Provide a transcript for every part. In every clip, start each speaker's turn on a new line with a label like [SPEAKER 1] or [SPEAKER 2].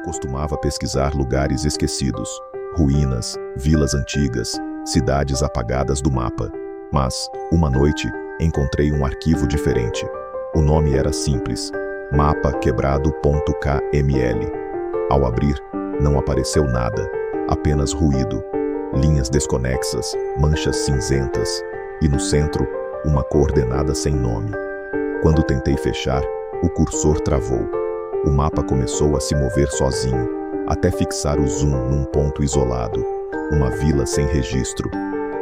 [SPEAKER 1] costumava pesquisar lugares esquecidos, ruínas, vilas antigas, cidades apagadas do mapa. Mas, uma noite, encontrei um arquivo diferente. O nome era simples: mapaquebrado.kml. Ao abrir, não apareceu nada, apenas ruído, linhas desconexas, manchas cinzentas, e no centro, uma coordenada sem nome. Quando tentei fechar, o cursor travou. O mapa começou a se mover sozinho, até fixar o zoom num ponto isolado, uma vila sem registro.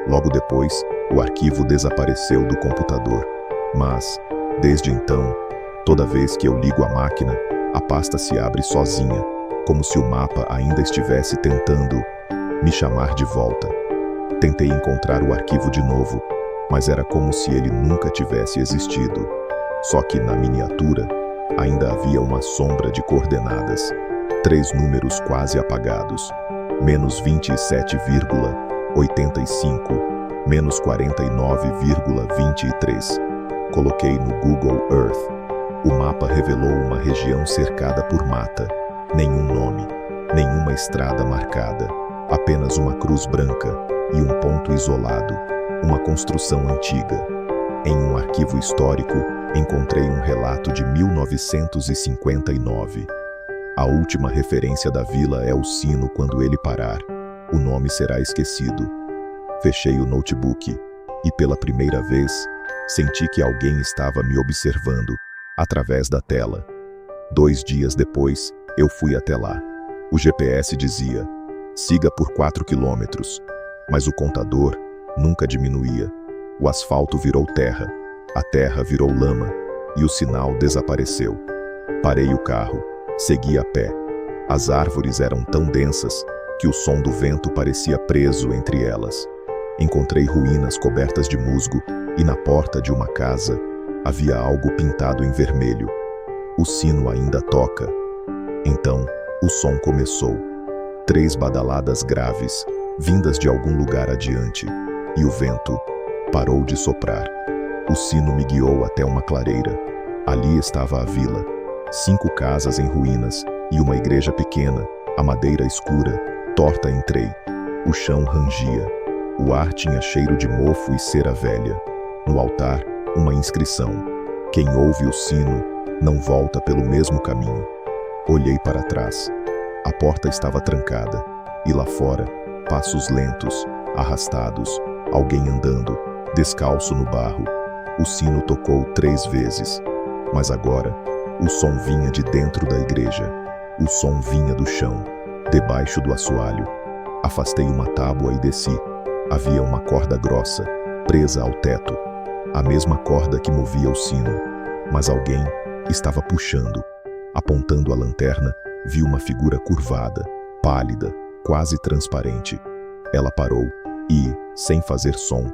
[SPEAKER 1] Logo depois, o arquivo desapareceu do computador. Mas, desde então, toda vez que eu ligo a máquina, a pasta se abre sozinha, como se o mapa ainda estivesse tentando me chamar de volta. Tentei encontrar o arquivo de novo, mas era como se ele nunca tivesse existido. Só que na miniatura, ainda havia uma sombra de coordenadas. 3 números quase apagados. -27,85, -49,23. Coloquei no Google Earth. O mapa revelou uma região cercada por mata. Nenhum nome, nenhuma estrada marcada. Apenas uma cruz branca e um ponto isolado. Uma construção antiga. Em um arquivo histórico, encontrei um relato de 1959. A última referência da vila é o sino quando ele parar. O nome será esquecido. Fechei o notebook e, pela primeira vez, senti que alguém estava me observando através da tela. 2 dias depois, eu fui até lá. O GPS dizia: siga por 4 quilômetros, mas o contador nunca diminuía. O asfalto virou terra, a terra virou lama e o sinal desapareceu. Parei o carro, segui a pé. As árvores eram tão densas que o som do vento parecia preso entre elas. Encontrei ruínas cobertas de musgo e na porta de uma casa havia algo pintado em vermelho. O sino ainda toca. Então, o som começou. 3 badaladas graves, vindas de algum lugar adiante, e o vento parou de soprar. O sino me guiou até uma clareira. Ali estava a vila. 5 casas em ruínas e uma igreja pequena, a madeira escura. Torta entrei. O chão rangia. O ar tinha cheiro de mofo e cera velha. No altar, uma inscrição: quem ouve o sino não volta pelo mesmo caminho. Olhei para trás. A porta estava trancada. E lá fora, passos lentos, arrastados, alguém andando, descalço no barro. O sino tocou 3 vezes. Mas agora, o som vinha de dentro da igreja. O som vinha do chão, debaixo do assoalho. Afastei uma tábua e desci. Havia uma corda grossa, presa ao teto. A mesma corda que movia o sino. Mas alguém estava puxando. Apontando a lanterna, vi uma figura curvada, pálida, quase transparente. Ela parou e, sem fazer som,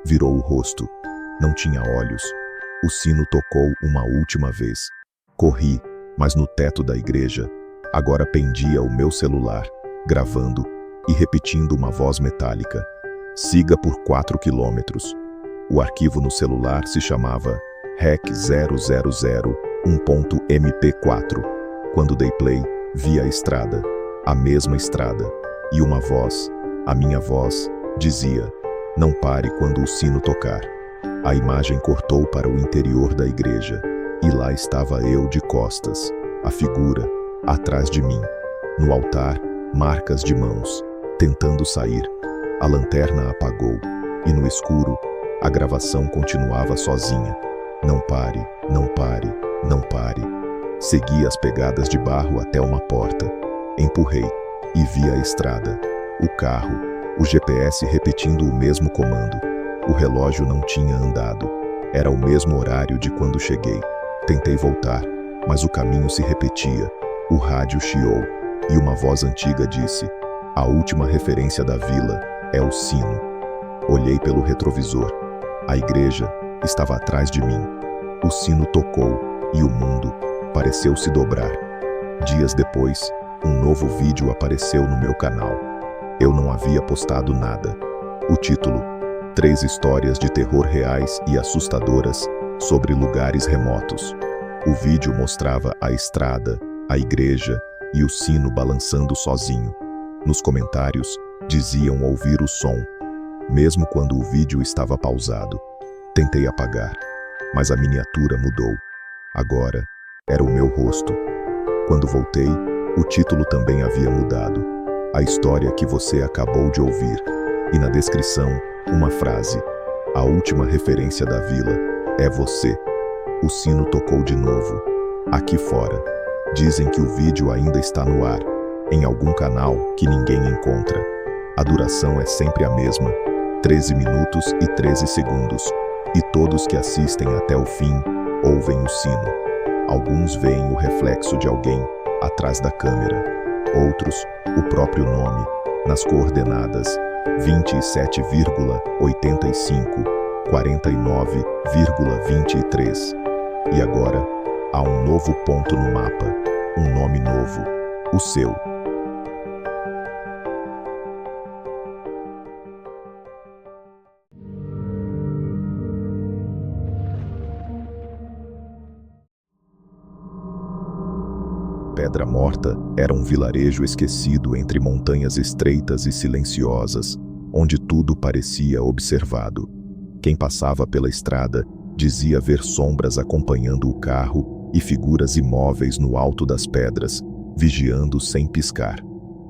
[SPEAKER 1] virou o rosto. Não tinha olhos. O sino tocou uma última vez. Corri, mas no teto da igreja, agora pendia o meu celular, gravando e repetindo uma voz metálica: siga por 4 quilômetros. O arquivo no celular se chamava REC000 1.mp4. Quando dei play, vi a estrada, a mesma estrada, e uma voz, a minha voz, dizia: não pare quando o sino tocar. A imagem cortou para o interior da igreja, e lá estava eu de costas, a figura, atrás de mim. No altar, marcas de mãos, tentando sair. A lanterna apagou, e no escuro, a gravação continuava sozinha. Não pare, não pare, não pare. Segui as pegadas de barro até uma porta. Empurrei, e vi a estrada, o carro, o GPS repetindo o mesmo comando. O relógio não tinha andado. Era o mesmo horário de quando cheguei. Tentei voltar, mas o caminho se repetia. O rádio chiou, e uma voz antiga disse: a última referência da vila é o sino. Olhei pelo retrovisor. A igreja estava atrás de mim. O sino tocou, e o mundo pareceu se dobrar. Dias depois, um novo vídeo apareceu no meu canal. Eu não havia postado nada. O título: 3 histórias de terror reais e assustadoras sobre lugares remotos. O vídeo mostrava a estrada, a igreja e o sino balançando sozinho. Nos comentários, diziam ouvir o som, mesmo quando o vídeo estava pausado. Tentei apagar, mas a miniatura mudou. Agora, era o meu rosto. Quando voltei, o título também havia mudado. A história que você acabou de ouvir. E na descrição, uma frase. A última referência da vila é você. O sino tocou de novo. Aqui fora. Dizem que o vídeo ainda está no ar, em algum canal que ninguém encontra. A duração é sempre a mesma, 13 minutos e 13 segundos. E todos que assistem até o fim, ouvem o sino. Alguns veem o reflexo de alguém atrás da câmera. Outros, o próprio nome, nas coordenadas 27,85, 49,23. E agora, há um novo ponto no mapa, um nome novo, o seu. Pedra Morta era um vilarejo esquecido entre montanhas estreitas e silenciosas, onde tudo parecia observado. Quem passava pela estrada dizia ver sombras acompanhando o carro e figuras imóveis no alto das pedras, vigiando sem piscar.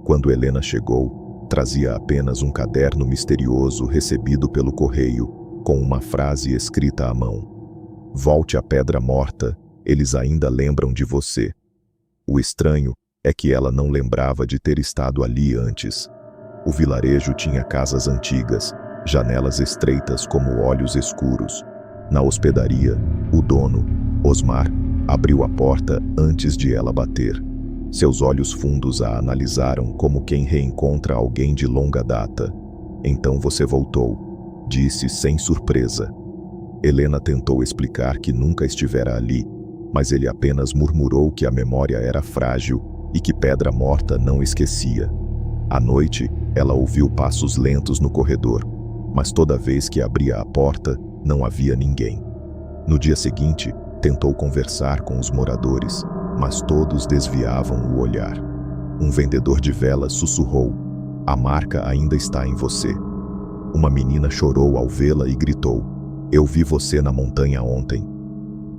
[SPEAKER 1] Quando Helena chegou, trazia apenas um caderno misterioso recebido pelo correio, com uma frase escrita à mão. Volte à Pedra Morta, eles ainda lembram de você. O estranho é que ela não lembrava de ter estado ali antes. O vilarejo tinha casas antigas, janelas estreitas como olhos escuros. Na hospedaria, o dono, Osmar, abriu a porta antes de ela bater. Seus olhos fundos a analisaram como quem reencontra alguém de longa data. Então você voltou, disse sem surpresa. Helena tentou explicar que nunca estivera ali, mas ele apenas murmurou que a memória era frágil e que Pedra Morta não esquecia. À noite, ela ouviu passos lentos no corredor, mas toda vez que abria a porta, não havia ninguém. No dia seguinte, tentou conversar com os moradores, mas todos desviavam o olhar. Um vendedor de velas sussurrou: "A marca ainda está em você." Uma menina chorou ao vê-la e gritou: "Eu vi você na montanha ontem."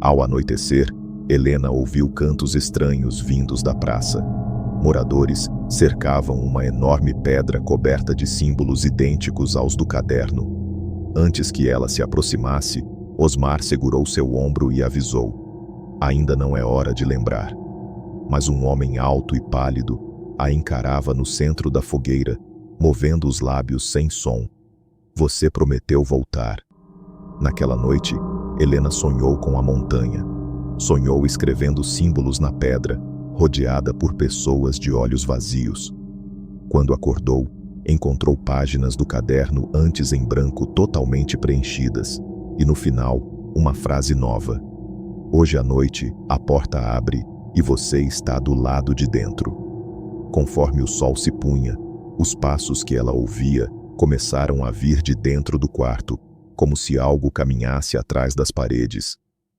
[SPEAKER 1] Ao anoitecer, Helena ouviu cantos estranhos vindos da praça. Moradores cercavam uma enorme pedra coberta de símbolos idênticos aos do caderno. Antes que ela se aproximasse, Osmar segurou seu ombro e avisou: "Ainda não é hora de lembrar." Mas um homem alto e pálido a encarava no centro da fogueira, movendo os lábios sem som. "Você prometeu voltar." Naquela noite, Helena sonhou com a montanha. Sonhou escrevendo símbolos na pedra, rodeada por pessoas de olhos vazios. Quando acordou, encontrou páginas do caderno antes em branco totalmente preenchidas, e no final, uma frase nova: "Hoje à noite, a porta abre e você está do lado de dentro." Conforme o sol se punha, os passos que ela ouvia começaram a vir de dentro do quarto, como se algo caminhasse atrás das paredes.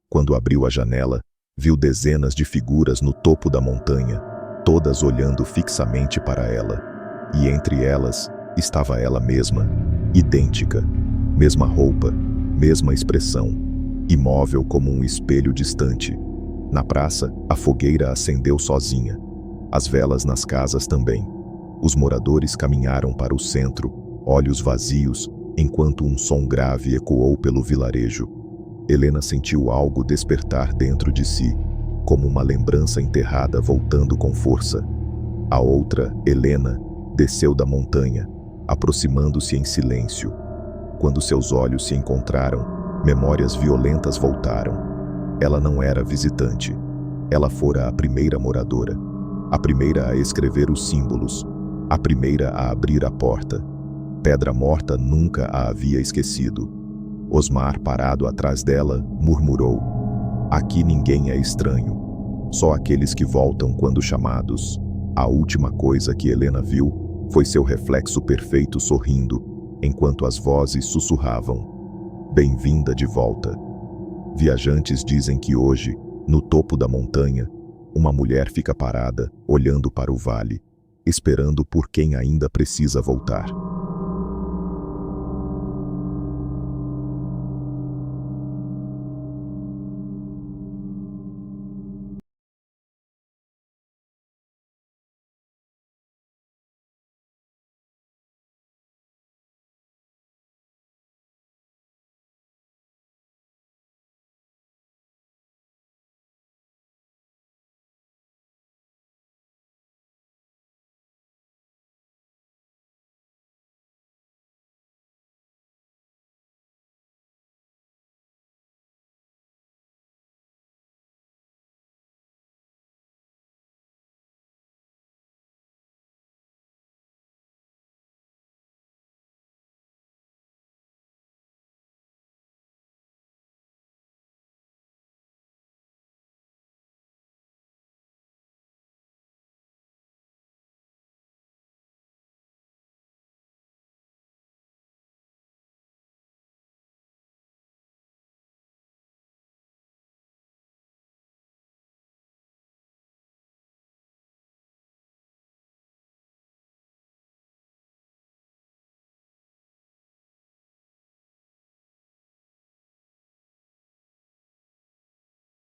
[SPEAKER 1] Quando abriu a janela, viu dezenas de figuras no topo da montanha, todas olhando fixamente para ela. E entre elas, estava ela mesma, idêntica, mesma roupa, mesma expressão, imóvel como um espelho distante. Na praça, a fogueira acendeu sozinha. As velas nas casas também. Os moradores caminharam para o centro, olhos vazios, enquanto um som grave ecoou pelo vilarejo. Helena sentiu algo despertar dentro de si, como uma lembrança enterrada voltando com força. A outra, Helena, desceu da montanha, aproximando-se em silêncio. Quando seus olhos se encontraram, memórias violentas voltaram. Ela não era visitante. Ela fora a primeira moradora, a primeira a escrever os símbolos, a primeira a abrir a porta. Pedra Morta nunca a havia esquecido. Osmar, parado atrás dela, murmurou: "Aqui ninguém é estranho. Só aqueles que voltam quando chamados." A última coisa que Helena viu foi seu reflexo perfeito sorrindo, enquanto as vozes sussurravam: "Bem-vinda de volta." Viajantes dizem que hoje, no topo da montanha, uma mulher fica parada, olhando para o vale, esperando por quem ainda precisa voltar.